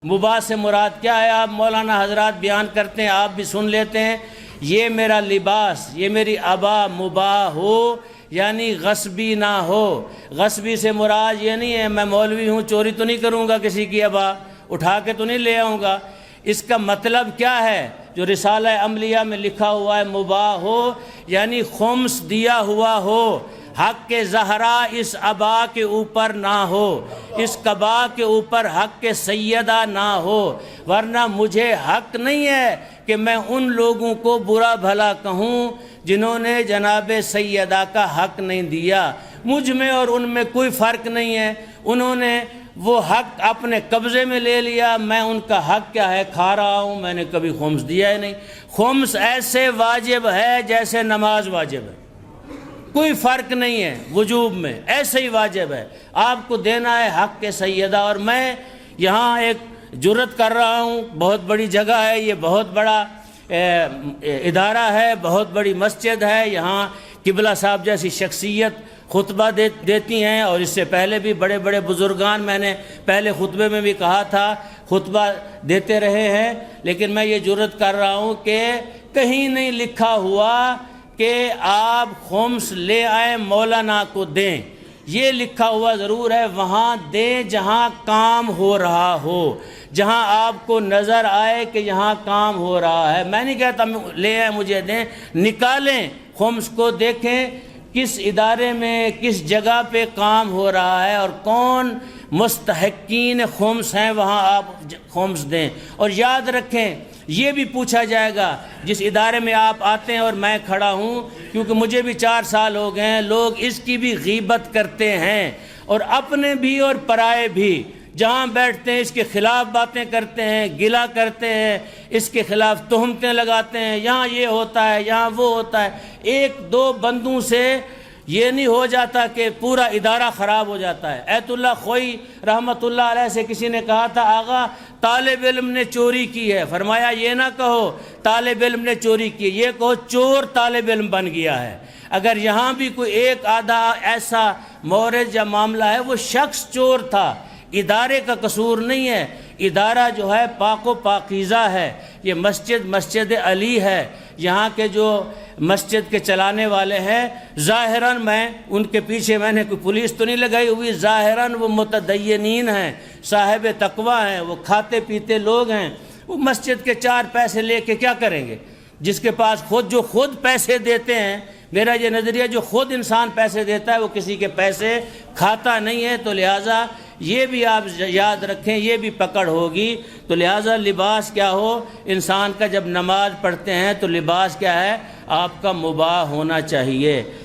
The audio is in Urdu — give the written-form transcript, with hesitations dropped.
مباح سے مراد کیا ہے؟ آپ مولانا حضرات بیان کرتے ہیں، آپ بھی سن لیتے ہیں۔ یہ میرا لباس، یہ میری عبا مباح ہو یعنی غصبی نہ ہو۔ غصبی سے مراد یہ نہیں ہے میں مولوی ہوں چوری تو نہیں کروں گا، کسی کی عبا اٹھا کے تو نہیں لے آؤں گا۔ اس کا مطلب کیا ہے جو رسالہ عملیہ میں لکھا ہوا ہے؟ مباح ہو یعنی خمس دیا ہوا ہو، حق کے زہرا اس عبا کے اوپر نہ ہو، اس قبا کے اوپر حق کے سیدہ نہ ہو، ورنہ مجھے حق نہیں ہے کہ میں ان لوگوں کو برا بھلا کہوں جنہوں نے جناب سیدہ کا حق نہیں دیا۔ مجھ میں اور ان میں کوئی فرق نہیں ہے، انہوں نے وہ حق اپنے قبضے میں لے لیا، میں ان کا حق کیا ہے کھا رہا ہوں، میں نے کبھی خمس دیا ہی نہیں۔ خمس ایسے واجب ہے جیسے نماز واجب ہے، کوئی فرق نہیں ہے وجوب میں، ایسے ہی واجب ہے، آپ کو دینا ہے حق کے سیدہ۔ اور میں یہاں ایک جرت کر رہا ہوں، بہت بڑی جگہ ہے، یہ بہت بڑا ادارہ ہے، بہت بڑی مسجد ہے، یہاں قبلہ صاحب جیسی شخصیت خطبہ دیتی ہیں، اور اس سے پہلے بھی بڑے بڑے بزرگان، میں نے پہلے خطبے میں بھی کہا تھا، خطبہ دیتے رہے ہیں، لیکن میں یہ جرت کر رہا ہوں کہ کہیں نہیں لکھا ہوا کہ آپ خمس لے آئیں مولانا کو دیں۔ یہ لکھا ہوا ضرور ہے وہاں دیں جہاں کام ہو رہا ہو، جہاں آپ کو نظر آئے کہ یہاں کام ہو رہا ہے۔ میں نہیں کہتا لے آئیں مجھے دیں، نکالیں خمس کو، دیکھیں کس ادارے میں کس جگہ پہ کام ہو رہا ہے اور کون مستحقین خمس ہیں، وہاں آپ خمس دیں۔ اور یاد رکھیں یہ بھی پوچھا جائے گا جس ادارے میں آپ آتے ہیں اور میں کھڑا ہوں، کیونکہ مجھے بھی 4 سال ہو گئے ہیں، لوگ اس کی بھی غیبت کرتے ہیں، اور اپنے بھی اور پرائے بھی، جہاں بیٹھتے ہیں اس کے خلاف باتیں کرتے ہیں، گلہ کرتے ہیں، اس کے خلاف تہمتیں لگاتے ہیں، یہاں یہ ہوتا ہے، یہاں وہ ہوتا ہے۔ 1-2 بندوں سے یہ نہیں ہو جاتا کہ پورا ادارہ خراب ہو جاتا ہے۔ ایت اللہ خوئی رحمت اللہ علیہ سے کسی نے کہا تھا آغا طالب علم نے چوری کی ہے، فرمایا یہ نہ کہو طالب علم نے چوری کی، یہ کہو چور طالب علم بن گیا ہے۔ اگر یہاں بھی کوئی ایک آدھا ایسا مورد یا معاملہ ہے، وہ شخص چور تھا، ادارے کا قصور نہیں ہے۔ ادارہ جو ہے پاک و پاکیزہ ہے، یہ مسجد علی ہے، یہاں کے جو مسجد کے چلانے والے ہیں، ظاہراً میں ان کے پیچھے میں نے کوئی پولیس تو نہیں لگائی ہوئی، ظاہراً وہ متدینین ہیں، صاحب تقوی ہیں، وہ کھاتے پیتے لوگ ہیں۔ وہ مسجد کے 4 پیسے لے کے کیا کریں گے؟ جس کے پاس جو خود پیسے دیتے ہیں، میرا یہ نظریہ جو خود انسان پیسے دیتا ہے وہ کسی کے پیسے کھاتا نہیں ہے، تو لہٰذا یہ بھی آپ یاد رکھیں، یہ بھی پکڑ ہوگی۔ تو لہٰذا لباس کیا ہو، انسان کا جب نماز پڑھتے ہیں تو لباس کیا ہے، آپ کا مباح ہونا چاہیے۔